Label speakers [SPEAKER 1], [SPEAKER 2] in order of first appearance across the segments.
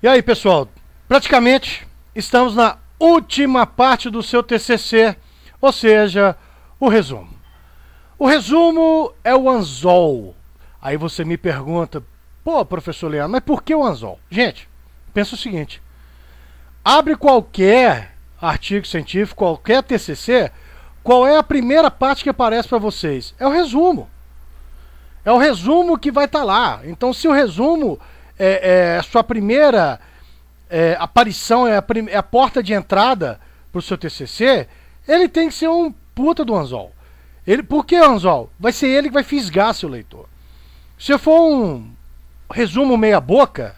[SPEAKER 1] E aí, pessoal, praticamente estamos na última parte do seu TCC, ou seja, o resumo. O resumo é o anzol. Aí você me pergunta, pô, professor Leandro, mas por que o anzol? Gente, pensa o seguinte, abre qualquer artigo científico, qualquer TCC, qual é a primeira parte que aparece para vocês? É o resumo. É o resumo que vai estar lá. Então, se o resumo é a sua primeira aparição, é a porta de entrada para o seu TCC, ele tem que ser um puta do anzol. Por que anzol? Vai ser ele que vai fisgar seu leitor. Se for um resumo meia boca,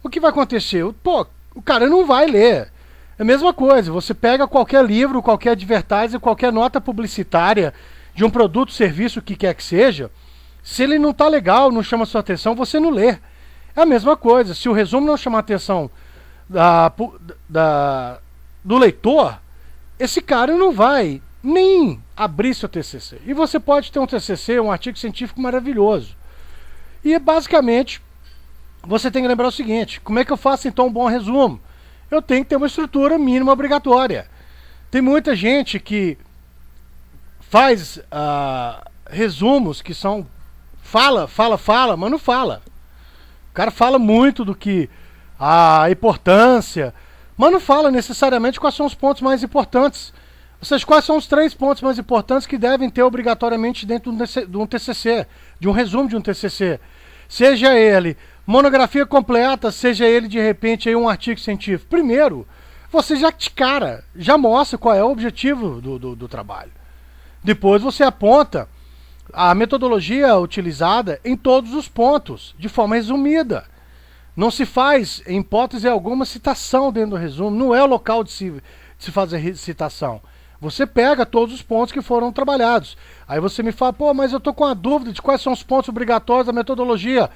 [SPEAKER 1] o que vai acontecer? Pô, o cara não vai ler. É a mesma coisa, você pega qualquer livro, qualquer advertising, qualquer nota publicitária de um produto, serviço, o que quer que seja, se ele não tá legal, não chama sua atenção, você não lê. É a mesma coisa, se o resumo não chamar a atenção do leitor, esse cara não vai nem abrir seu TCC. E você pode ter um TCC, um artigo científico maravilhoso. E basicamente, você tem que lembrar o seguinte, como é que eu faço então um bom resumo? Eu tenho que ter uma estrutura mínima obrigatória. Tem muita gente que faz resumos que são fala, mas não fala. O cara fala muito do que a importância, mas não fala necessariamente quais são os pontos mais importantes. Ou seja, quais são os 3 pontos mais importantes que devem ter obrigatoriamente dentro de um TCC, de um resumo de um TCC. Seja ele monografia completa, seja ele de repente aí um artigo científico. Primeiro, você já mostra qual é o objetivo do trabalho. Depois você aponta a metodologia utilizada em todos os pontos, de forma resumida. Não se faz, em hipótese alguma, citação dentro do resumo. Não é o local de se fazer citação. Você pega todos os pontos que foram trabalhados. Aí você me fala, pô, mas eu estou com a dúvida de quais são os pontos obrigatórios da metodologia.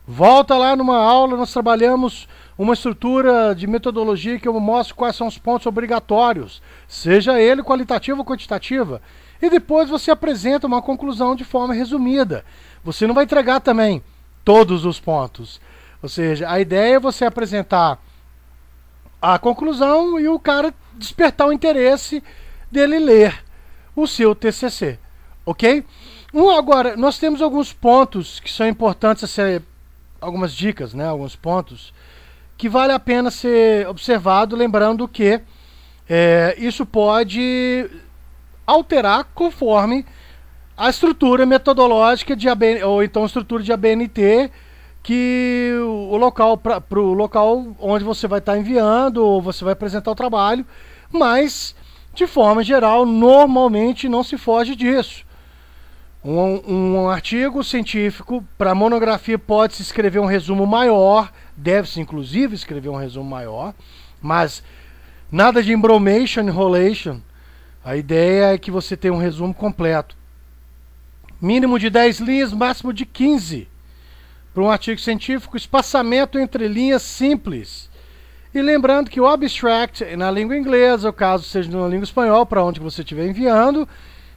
[SPEAKER 1] Volta lá numa aula, nós trabalhamos uma estrutura de metodologia que eu mostro quais são os pontos obrigatórios, seja ele qualitativa ou quantitativa. E depois você apresenta uma conclusão de forma resumida. Você não vai entregar também todos os pontos. Ou seja, a ideia é você apresentar a conclusão e o cara despertar o interesse dele ler o seu TCC. Ok? Agora, nós temos alguns pontos que são importantes a ser, algumas dicas, né? Alguns pontos que vale a pena ser observado, lembrando que isso pode alterar conforme a estrutura metodológica ou então a estrutura de ABNT que para o local onde você vai estar enviando ou você vai apresentar o trabalho, mas de forma geral normalmente não se foge disso. Um artigo científico para monografia pode-se escrever um resumo maior, deve-se inclusive escrever um resumo maior, mas nada de embromation, enrolation. A ideia é que você tenha um resumo completo. Mínimo de 10 linhas, máximo de 15. Para um artigo científico, espaçamento entre linhas simples. E lembrando que o abstract na língua inglesa, ou caso seja na língua espanhola, para onde você estiver enviando,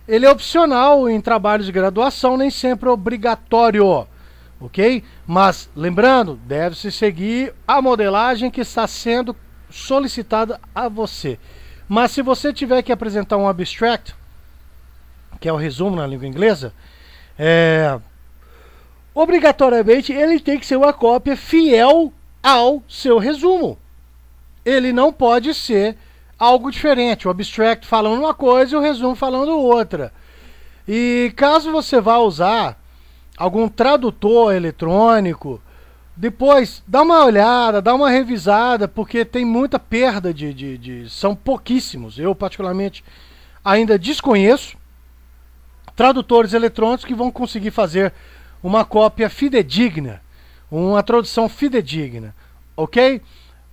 [SPEAKER 1] ele é opcional em trabalhos de graduação, nem sempre obrigatório. Ok? Mas, lembrando, deve-se seguir a modelagem que está sendo solicitada a você. Mas se você tiver que apresentar um abstract, que é o resumo na língua inglesa, obrigatoriamente ele tem que ser uma cópia fiel ao seu resumo. Ele não pode ser algo diferente, o abstract falando uma coisa e o resumo falando outra. E caso você vá usar algum tradutor eletrônico, depois dá uma olhada, dá uma revisada, porque tem muita perda são pouquíssimos. Eu particularmente ainda desconheço tradutores eletrônicos que vão conseguir fazer uma cópia fidedigna, uma tradução fidedigna, ok?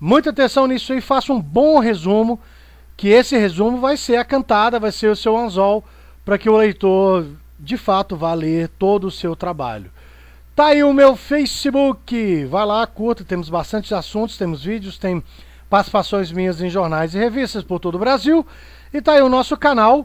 [SPEAKER 1] Muita atenção nisso aí, faça um bom resumo, que esse resumo vai ser a cantada, vai ser o seu anzol, para que o leitor de fato vá ler todo o seu trabalho. Tá aí o meu Facebook, vai lá, curta, temos bastante assuntos, temos vídeos, tem participações minhas em jornais e revistas por todo o Brasil. E tá aí o nosso canal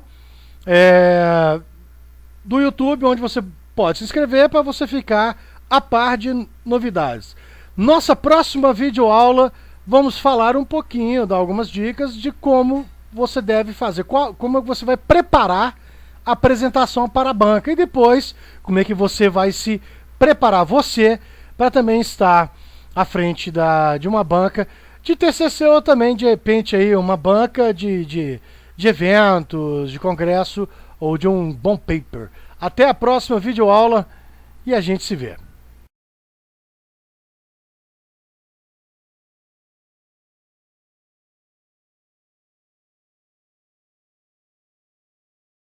[SPEAKER 1] do YouTube, onde você pode se inscrever para você ficar a par de novidades. Nossa próxima videoaula, vamos falar um pouquinho, dar algumas dicas de como você deve fazer, como você vai preparar a apresentação para a banca e depois como é que você vai se preparar você para também estar à frente de uma banca de TCC ou também de repente aí uma banca de eventos, de congresso ou de um bom paper. Até a próxima videoaula e a gente se vê.